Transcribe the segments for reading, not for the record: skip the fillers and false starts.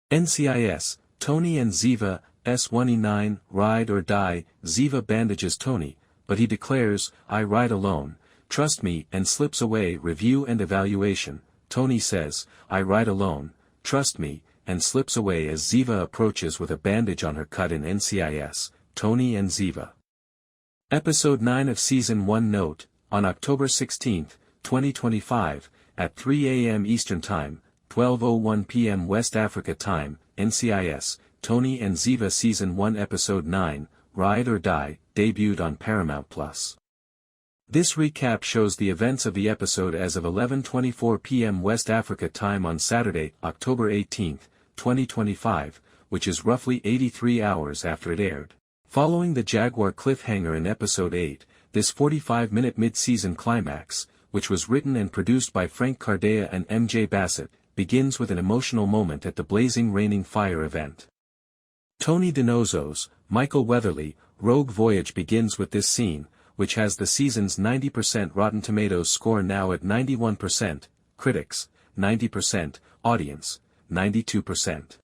NCIS, Tony and Ziva S1 E9 Ride or Die. Ziva bandages Tony, but he declares, "I ride alone, trust me," and slips away. Review and evaluation. Tony says, "I ride alone, trust me," and slips away as Ziva approaches with a bandage on her cut. In NCIS, Tony and Ziva. Episode 9 of Season 1. Note, on October 16, 2025, at 3 a.m. Eastern Time, 12:01 p.m. West Africa Time, NCIS, Tony and Ziva Season 1 Episode 9, Ride or Die, debuted on Paramount+. This recap shows the events of the episode as of 11:24 p.m. West Africa Time on Saturday, October 18, 2025, which is roughly 83 hours after it aired. Following the Jaguar cliffhanger in Episode 8, this 45-minute mid-season climax, which was written and produced by Frank Cardea and MJ Bassett, begins with an emotional moment at the blazing raining fire event. Tony DiNozzo's Michael Weatherly Rogue Voyage begins with this scene, which has the season's 90% Rotten Tomatoes score now at 91%, critics, 90%, audience, 92%.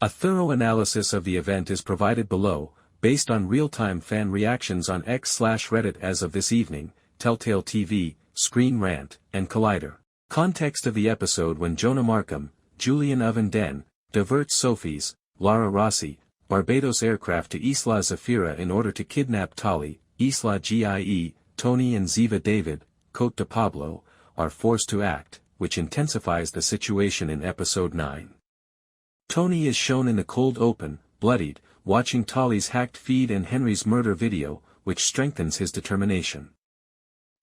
A thorough analysis of the event is provided below, based on real-time fan reactions on X/Reddit as of this evening, Telltale TV, Screen Rant, and Collider. Context of the episode: when Jonah Markham, Julian Ovenden, diverts Sophie's, Lara Rossi, Barbados aircraft to Isla Zafira in order to kidnap Tali, Isla Gie, Tony and Ziva David, Cote de Pablo, are forced to act, which intensifies the situation in Episode 9. Tony is shown in the cold open, bloodied, watching Tali's hacked feed and Henry's murder video, which strengthens his determination.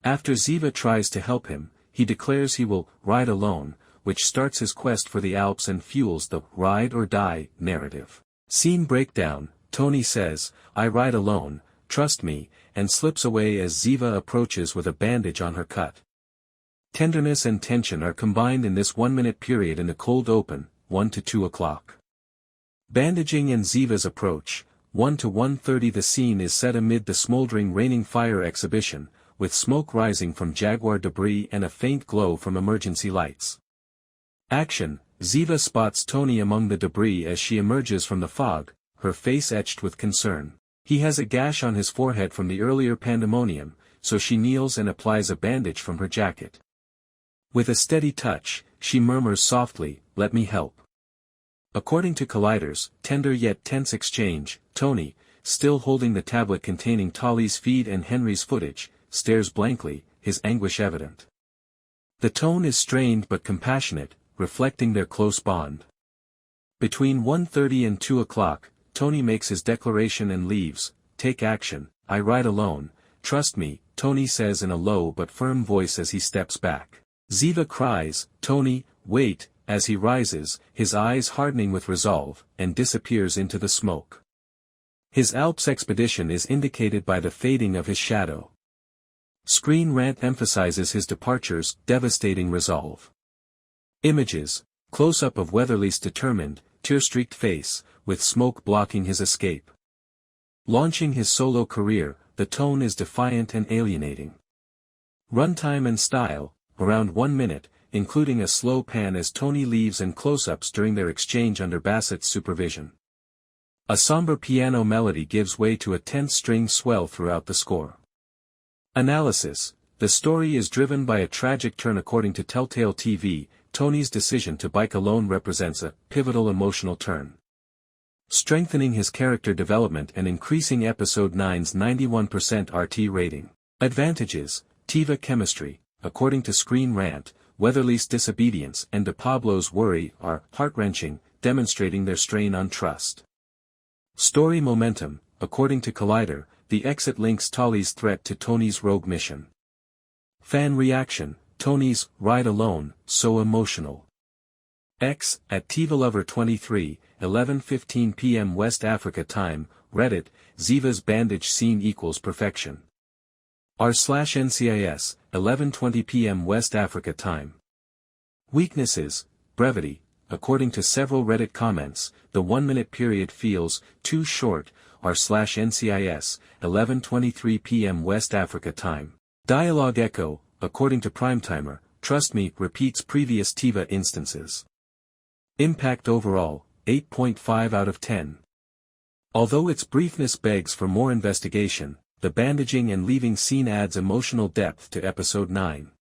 After Ziva tries to help him, he declares he will ride alone, which starts his quest for the Alps and fuels the ride or die narrative. Scene breakdown: Tony says, "I ride alone, trust me," and slips away as Ziva approaches with a bandage on her cut. Tenderness and tension are combined in this 1-minute period in the cold open, 1 to 2 o'clock. Bandaging and Ziva's approach, 1 to 1:30. The scene is set amid the smoldering raining fire exhibition, with smoke rising from Jaguar debris and a faint glow from emergency lights. Action: Ziva spots Tony among the debris as she emerges from the fog, her face etched with concern. He has a gash on his forehead from the earlier pandemonium, so she kneels and applies a bandage from her jacket. With a steady touch, she murmurs softly, "Let me help." According to Collider's tender yet tense exchange, Tony, still holding the tablet containing Tali's feed and Henry's footage, stares blankly, his anguish evident. The tone is strained but compassionate, reflecting their close bond. Between 1:30 and 2 o'clock, Tony makes his declaration and leaves. "Take action, I ride alone, trust me," Tony says in a low but firm voice as he steps back. Ziva cries, "Tony, wait," as he rises, his eyes hardening with resolve, and disappears into the smoke. His Alps expedition is indicated by the fading of his shadow. Screen Rant emphasizes his departure's devastating resolve. Images: close-up of Weatherly's determined, tear-streaked face, with smoke blocking his escape. Launching his solo career, the tone is defiant and alienating. Runtime and style: around 1 minute, including a slow pan as Tony leaves and close-ups during their exchange under Bassett's supervision. A somber piano melody gives way to a tense string swell throughout the score. Analysis: the story is driven by a tragic turn. According to Telltale TV, Tony's decision to bike alone represents a pivotal emotional turn, strengthening his character development and increasing Episode 9's 91% RT rating. Advantages: Ziva chemistry. According to Screen Rant, Weatherly's disobedience and De Pablo's worry are heart-wrenching, demonstrating their strain on trust. Story momentum. According to Collider, the exit links Tali's threat to Tony's rogue mission. Fan reaction: Tony's ride alone, so emotional. X, at TivaLover23, 11:15 p.m. West Africa Time, Reddit, Ziva's bandage scene equals perfection. r/NCIS, 11:20 p.m. West Africa Time. Weaknesses: brevity. According to several Reddit comments, the 1-minute period feels too short. r/NCIS, 11:23 p.m. West Africa Time. Dialogue echo. According to Primetimer, "Trust me" repeats previous Ziva instances. Impact overall, 8.5 out of 10. Although its briefness begs for more investigation, the bandaging and leaving scene adds emotional depth to episode 9.